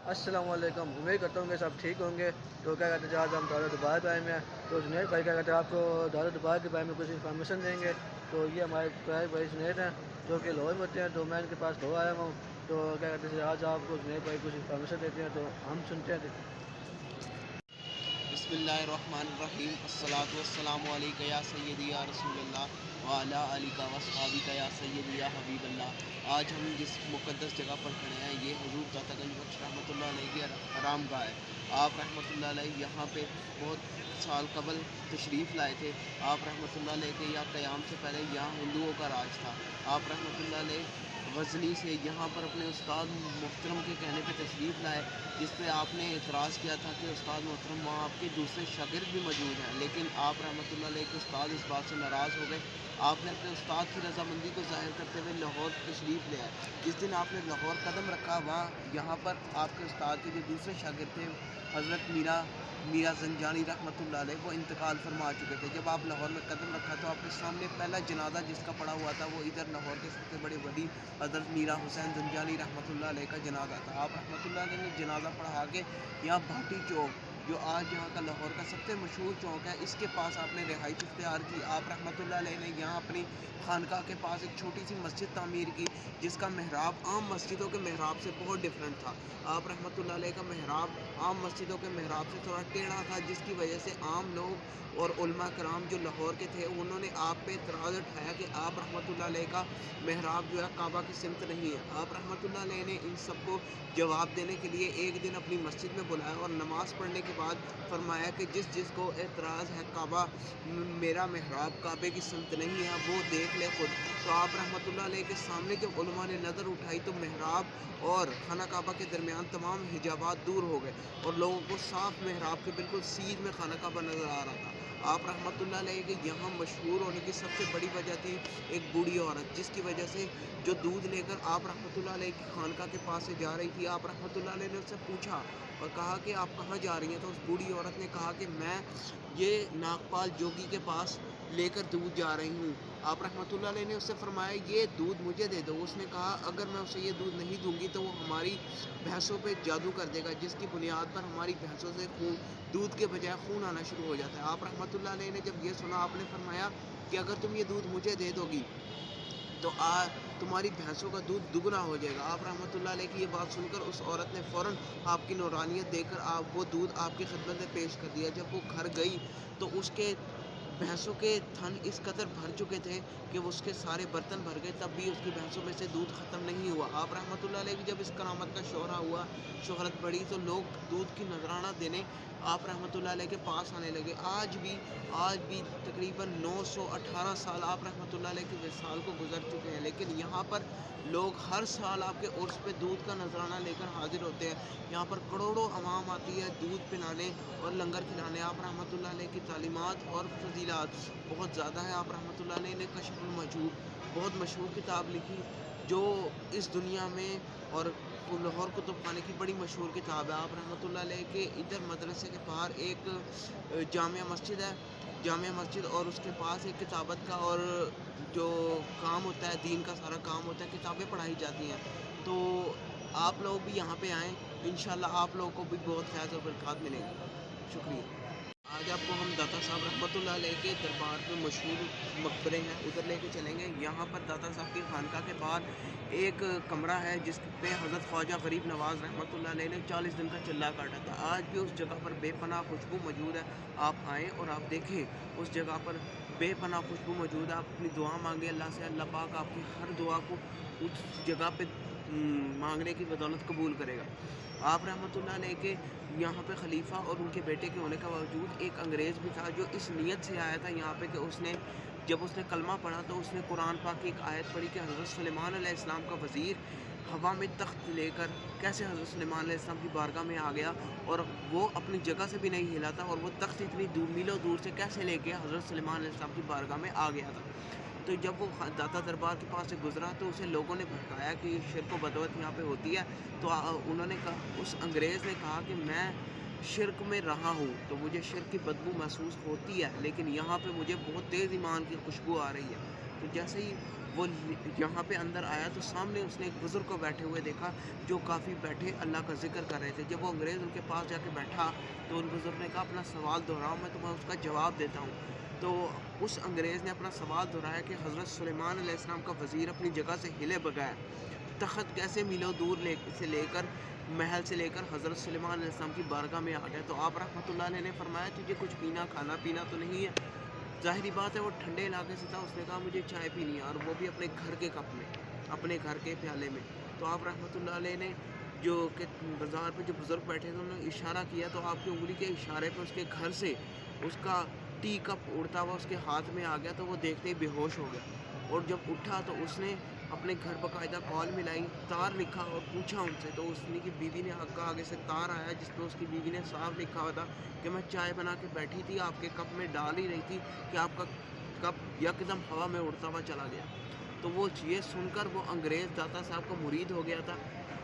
अस्सलाम वालेकुम। उम्मीद करता हूँ कि सब ठीक होंगे। तो क्या कहते हैं, आज हम दौरा दुबई पे आए हुए हैं। तो जुनैद भाई क्या कहते हैं, आपको दौरा दुबई के बारे में कुछ इन्फॉर्मेशन देंगे। तो ये हमारे प्यारे भाई जुनैद हैं जो कि लाहौर में होते हैं। तो मैं इनके पास लाहौर आया हूँ। तो क्या कहते हैं, आज आपको जुनैद भाई कुछ इन्फॉर्मेशन देते हैं, तो हम सुनते हैं। बिस्मिल्लाहिर्रहमानिर्रहीम अस्सलातु वस्सलामु अलैका या सय्यदी या रसूलल्लाह व अला आलिका व अस्हाबिका या सय्यदी या हबीबल्लाह। आज हम जिस मुक़द्दस जगह पर खड़े हैं ये हुज़ूर दातागंज बख्श रहमतुल्लाह अलैह की आरामगाह है। आप रहमतुल्लाह अलैह यहाँ पे बहुत साल कबल तशरीफ़ लाए थे। आप रहमतुल्लाह अलैह के यहाँ क़याम से पहले यहाँ हिंदुओं का राज था। आप रहमतुल्लाह अलैह गज़नी से यहाँ पर अपने उस्ताद मोहतरम के कहने पे तशरीफ़ लाए, जिस पे आपने एतराज़ किया था कि उस्ताद मोहतरम वहाँ आपके दूसरे शागिर्द भी मौजूद हैं, लेकिन आप रहमतुल्लाह अलैह के उस्ताद इस बात से नाराज़ हो गए। आपने अपने उस्ताद की रज़ामंदी को ज़ाहिर करते हुए लाहौर तशरीफ़ ले आए। जिस दिन आपने लाहौर कदम रखा वहाँ यहाँ पर आपके उस्ताद के जो दूसरे शागिर्द थे हज़रत मीरा ज़ंजानी रहमतुल्लाह अलैह वो इंतकाल फरमा चुके थे। जब आप लाहौर में कदम रखा तो आपके सामने पहला जनाजा जिसका पड़ा हुआ था वो इधर लाहौर के सबसे बड़े वली हज़रत मीरा हुसैन ज़ंजानी रहमतुल्लाह अलैह का जनाजा था। आप रहमतुल्लाह अलैह ने जनाजा पढ़ा के यहाँ भाटी चौक जो आज यहाँ का लाहौर का सबसे मशहूर चौक है इसके पास आपने रिहाइश इख्तियार की। आप रहमतुल्लाह अलैह ने यहाँ अपनी खानका के पास एक छोटी सी मस्जिद तामीर की जिसका मेहराब आम मस्जिदों के मेहराब से बहुत डिफरेंट था। आप रहमतुल्लाह अलैह का मेहराब आम मस्जिदों के मेहराब से थोड़ा टेढ़ा था, जिसकी वजह से आम लोग और उलमा कराम जो लाहौर के थे उन्होंने आप पे एतराज़ उठाया कि आप रहमतुल्लाह अलैह का मेहराब जो है काबा की सिमत नहीं है। आप रहमतुल्लाह अलैह ने इन सबको जवाब देने के लिए एक दिन अपनी मस्जिद में बुलाया और नमाज़ पढ़ने के बाद फरमाया कि जिसको एतराज़ है काबा मेरा मेहराब काबे की सिमत नहीं है वो देख ले खुद। तो आप रहमतुल्लाह अलैह के सामने जब उलमा ने नज़र उठाई तो मेहराब और खाना काबा के दरमियान तमाम हिजाबात दूर हो गए और लोगों को साफ मेहराब के बिल्कुल सीध में खाना काबा नज़र आ रहा था। आप रहमतुल्लाह अलैह के यहाँ मशहूर होने की सबसे बड़ी वजह थी एक बूढ़ी औरत, जिसकी वजह से जो दूध लेकर आप रहमतुल्लाह अलैह की खानका के पास से जा रही थी, आप रहमतुल्लाह अलैह ने उससे पूछा और कहा कि आप कहाँ जा रही हैं। तो उस बूढ़ी औरत ने कहा कि मैं ये नागपाल जोगी के पास लेकर दूध जा रही हूँ। आप रहमतुल्लाह अलैह ने उससे फरमाया ये दूध मुझे दे दो। उसने कहा अगर मैं उसे ये दूध नहीं दूंगी तो वो हमारी भैंसों पे जादू कर देगा, जिसकी बुनियाद पर हमारी भैंसों से खून दूध के बजाय खून आना शुरू हो जाता है। आप रहमतुल्लाह अलैह ने जब ये सुना आपने फरमाया कि अगर तुम ये दूध मुझे दे दोगी तो तुम्हारी भैंसों का दूध दुगना हो जाएगा। आप रहमतुल्लाह अलैह की ये बात सुनकर उस औरत ने फ़ौरन आपकी नूरानियत देकर आप वो दूध आपकी खिदमत में पेश कर दिया। जब वो घर गई तो उसके भैंसों के थन इस कदर भर चुके थे कि उसके सारे बर्तन भर गए, तब भी उसकी भैंसों में से दूध ख़त्म नहीं हुआ। आप रहमतुल्लाह अलैह की जब इस करामत का शोहरा हुआ, शोहरत बढ़ी, तो लोग दूध की नजराना देने आप रहमतुल्लाह अलैह के पास आने लगे। आज भी तकरीबन 918 साल आप रहमतुल्लाह अलैह के विसाल को गुजर चुके हैं, लेकिन यहाँ पर लोग हर साल आपके उर्स पे दूध का नजराना लेकर हाजिर होते हैं। यहाँ पर करोड़ों अवाम आती है दूध पिलाने और लंगर खिलाने। आप रहमतुल्लाह अलैह की तालीमात और फजीलात बहुत ज़्यादा है। आप रहमतुल्लाह अलैह ने कश्फुल मजूब बहुत मशहूर किताब लिखी जो इस दुनिया में और लाहौर कुतुब खाने की बड़ी मशहूर किताब है। आप रहमतुल्लाह अलैह के इधर मदरसे के बाहर एक जामिया मस्जिद है, जामिया मस्जिद, और उसके पास एक किताबत का और जो काम होता है दीन का सारा काम होता है, किताबें पढ़ाई जाती हैं। तो आप लोग भी यहाँ पे आएँ, इंशाल्लाह आप लोगों को भी बहुत फैज़ और बरक़ात मिलेंगी। शुक्रिया। आज आपको हम दाता साहब रहमतुल्लाह अलैह के दरबार में मशहूर मकबरे हैं उधर लेके चलेंगे। यहाँ पर दाता साहब की खानका के बाहर एक कमरा है जिस पे हज़रत ख्वाजा गरीब नवाज़ रहमतुल्लाह अलैह ने 40 दिन का चिल्ला काटा था। आज भी उस जगह पर बेपनाह खुशबू मौजूद है। आप आएँ और आप देखें उस जगह पर बेपनाह खुशबू मौजूद है। आप अपनी दुआ मांगे अल्लाह से, अल्लाह पाक आपकी हर दुआ को उस जगह पे मांगने की बदौलत कबूल करेगा। आप रहमतुल्लाह अलैह के यहाँ पे खलीफा और उनके बेटे के होने के बावजूद एक अंग्रेज़ भी था जो इस नीयत से आया था यहाँ पे कि जब उसने कलमा पढ़ा तो उसने कुरान पाक की एक आयत पढ़ी कि हज़रत सुलेमान अलैहिस्सलाम का वज़ीर हवा में तख्त लेकर कैसे हज़रत सुलेमान अलैहिस्सलाम की बारगाह में आ गया और वो अपनी जगह से भी नहीं हिला था, और वो तख्त इतनी दूर मीलों दूर से कैसे लेके हज़रत सुलेमान अलैहिस्सलाम की बारगाह में आ गया था। तो जब वो दाता दरबार के पास से गुजरा तो उसे लोगों ने भड़काया कि शिरक व बदअत यहाँ पे होती है। तो उन्होंने कहा, उस अंग्रेज़ ने कहा कि मैं शिरक में रहा हूँ तो मुझे शिरक की बदबू महसूस होती है, लेकिन यहाँ पे मुझे बहुत तेज़ ईमान की खुशबू आ रही है। तो जैसे ही وہ یہاں پہ اندر آیا تو سامنے اس نے ایک بزرگ کو بیٹھے ہوئے دیکھا جو کافی بیٹھے اللہ کا ذکر کر رہے تھے. جب وہ انگریز ان کے پاس جا کے بیٹھا تو ان بزرگ نے کہا اپنا سوال دہراؤ, میں تمہیں اس کا جواب دیتا ہوں. تو اس انگریز نے اپنا سوال دہرایا کہ حضرت سلیمان علیہ السلام کا وزیر اپنی جگہ سے ہلے بغیر تخت کیسے میلوں دور لے کر محل سے لے کر حضرت سلیمان علیہ السلام کی بارگاہ میں آ گیا. تو آپ رحمۃ اللہ علیہ نے فرمایا تجھے کچھ کھانا پینا تو نہیں ہے؟ ظاہری بات ہے وہ ٹھنڈے علاقے سے تھا. اس نے کہا مجھے چائے پینی ہے, اور وہ بھی اپنے گھر کے کپ میں, اپنے گھر کے پیالے میں. تو آپ رحمۃ اللہ علیہ نے جو کہ بازار پہ جو بزرگ بیٹھے تھے انہوں نے اشارہ کیا تو آپ کی انگلی کے اشارے پہ اس کے گھر سے اس کا ٹی کپ اڑتا ہوا اس کے ہاتھ میں آ گیا. تو وہ دیکھتے ہی بے ہوش ہو گیا, اور جب اٹھا تو اس نے اپنے گھر باقاعدہ کال ملائی, تار لکھا اور پوچھا ان سے. تو اس نے کی بیوی نے آگے سے تار آیا جس پہ اس کی بیوی نے صاف لکھا ہوا تھا کہ میں چائے بنا کے بیٹھی تھی, آپ کے کپ میں ڈال ہی رہی تھی کہ آپ کا کپ یکدم ہوا میں اڑتا ہوا چلا گیا. تو وہ یہ سن کر وہ انگریز داتا صاحب کا مرید ہو گیا تھا,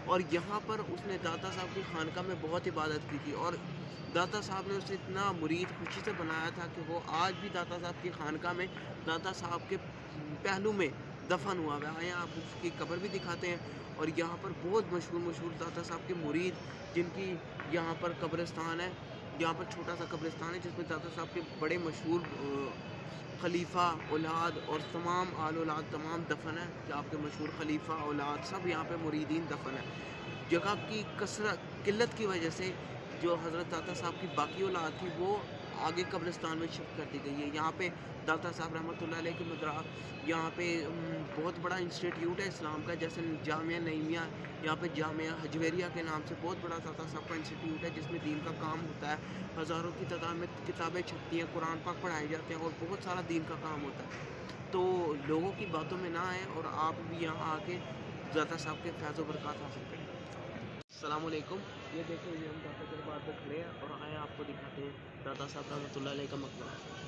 اور یہاں پر اس نے داتا صاحب کی خانقاہ میں بہت عبادت کی تھی, اور داتا صاحب نے اسے اتنا مرید خوشی سے بنایا تھا کہ وہ آج بھی داتا صاحب کی خانقاہ میں داتا صاحب کے پہلو میں دفن ہوا ہے. آئے آپ اس کی قبر بھی دکھاتے ہیں. اور یہاں پر بہت مشہور داتا صاحب کے مرید جن کی یہاں پر قبرستان ہے, یہاں پر چھوٹا سا قبرستان ہے جس میں داتا صاحب کے بڑے مشہور خلیفہ اولاد اور تمام آل اولاد تمام دفن ہیں, کہ آپ کے مشہور خلیفہ اولاد سب یہاں پہ مریدین دفن ہیں. جگہ کی قلت کی وجہ سے جو حضرت داتا صاحب کی باقی اولاد تھی وہ آگے قبرستان میں شفٹ کر دی گئی ہے. یہاں پہ داتا صاحب رحمۃ اللہ علیہ کے یہاں پہ بہت بڑا انسٹیٹیوٹ ہے اسلام کا, جیسے جامعہ نعیمیہ, یہاں پہ جامعہ حجویریہ کے نام سے بہت بڑا داتا صاحب کا انسٹیٹیوٹ ہے جس میں دین کا کام ہوتا ہے. ہزاروں کی تعداد میں کتابیں چھپتی ہیں, قرآن پاک پڑھائے جاتے ہیں, اور بہت سارا دین کا کام ہوتا ہے. تو لوگوں کی باتوں میں نہ آئیں اور آپ بھی یہاں آ کے داتا صاحب کے فیض و برکات حاصل کریں. السلام علیکم. یہ دیکھیں یہ ہم داتا کے بعد پہ کھڑے ہیں اور آئیں آپ کو دکھاتے ہیں داتا صاحب رحمۃ اللہ علیہ کا مقبرہ.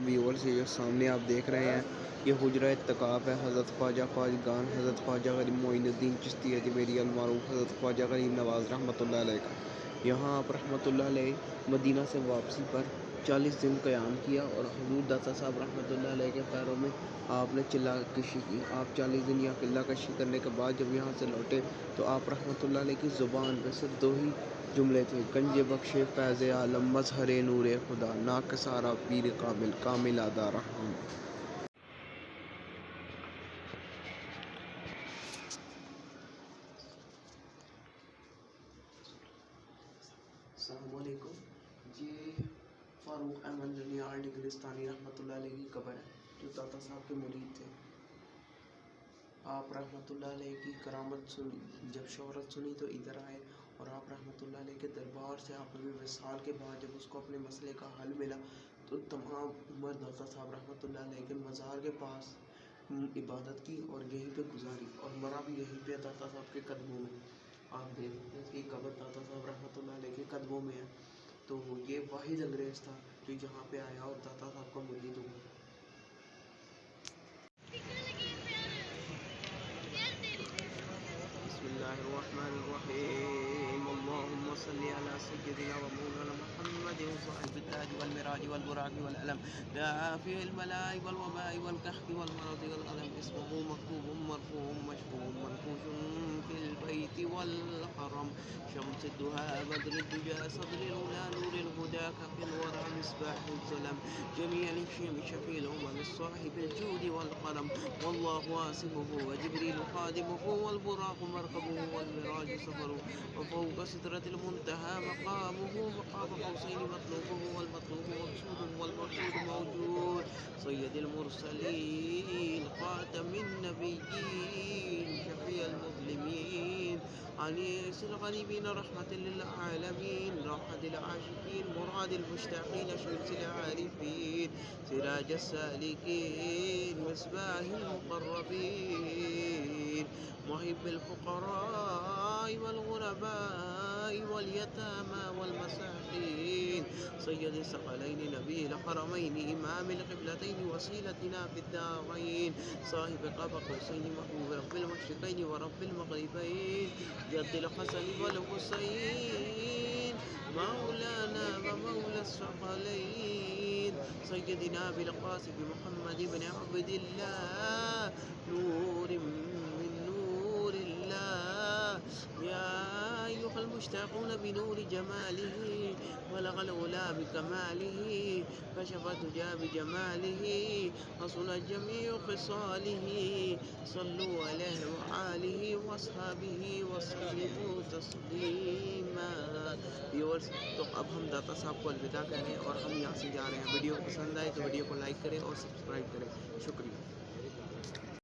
ویورز یہ جو سامنے آپ دیکھ رہے ہیں یہ حجرہ اتقاف ہے. حضرت خواجہ خواجگان حضرت خواجہ غریب معین الدین چشتی اجمیری المعروف حضرت خواجہ غریب نواز رحمۃ اللہ علیہ کا. یہاں آپ رحمۃ اللہ علیہ مدینہ سے واپسی پر 40 دن قیام کیا, اور حضور داتا صاحب رحمۃ اللہ علیہ کے پیروں میں آپ نے چلہ کشی کی. آپ 40 دن یا قلہ کشی کرنے کے بعد جب یہاں سے لوٹے تو آپ رحمۃ اللہ علیہ کی زبان پہ صرف 2 ہی جملے تھے, گنج بخش فیض عالم مظہر نور خدا ناکسارا پیر قابل کامل ادا رحم. السلام علیکم. یہ فاروق احمد ننیال ڈگرستانی رحمۃ اللہ علیہ کی قبر ہے جو داتا صاحب کے مرید تھے. آپ رحمۃ اللہ علیہ کی کرامت سنی, جب شہرت سنی تو ادھر آئے, اور آپ رحمۃ اللہ علیہ کے دربار سے آپ نے وصال کے بعد جب اس کو اپنے مسئلے کا حل ملا تو تمام عمر داتا صاحب رحمۃ اللہ علیہ کے مزار کے پاس عبادت کی اور یہیں پہ گزاری, اور مرا بھی یہیں پہ داتا صاحب کے قدموں میں. آپ دیکھ سکتے ہیں کہ قبر داتا صاحب رحمۃ اللہ علیہ کے قدموں میں ہے. تو یہ واحد انگریز تھا جو یہاں پہ آیا اور داتا صاحب کا مرید ہوا. بسم اللہ الرحمن الرحیم. اللہم صلی علی سیدنا و مولانا محمد صاحب التاج والمراج والبراق والعلم دافع الملاء والوباء والقحط والمرض والألم. اسمه مكتوب مرفوع مشفوع منقوش في البيت والحرم. شمس الدهى بدر الدجى صدر الأولى نور الهدى كف الورى مصباح الظلم جميع الشيم شفيع الأمم الصاحب الجود والقلم. والله عاصمه وجبريل خادمه والبراق مركبه والمراج سفره. وفوق سدرة المنتهى مقامه مقام قوسين مطلوبه والمطلوب مقصوده والمقصود موجود. سيد المرسلين خاتم النبيين شفيع المظلمين أنيس الغريبين رحمة للعالمين راحة العاشقين مراد المشتاقين شمس العارفين سراج السالكين مصباح المقربين محب الفقراء والغرباء واليتامى والمساكين سيد الثقلين نبي الحرمين إمام القبلتين وسيلتنا في الدارين صاحب قاب قوسين محبوب رب المشرقين ورب المغربين جد الحسن والحسين مولانا ومولى الثقلين سيدنا بالقاسم محمد بن عبد الله نور من نور الله يا أيها المشتاقون بنور جماله بلغ العلا بكماله كشف الدجى بجماله حسن جميع خصاله صلوا عليه وآله وأصحابه وسلموا تسلیما. ویورز تو اب ہم داتا صاحب کو الوداع کہہ رہے ہیں اور ہم یہاں سے جا رہے ہیں. ویڈیو پسند آئے تو ویڈیو کو لائک کریں اور سبسکرائب کریں. شکریہ.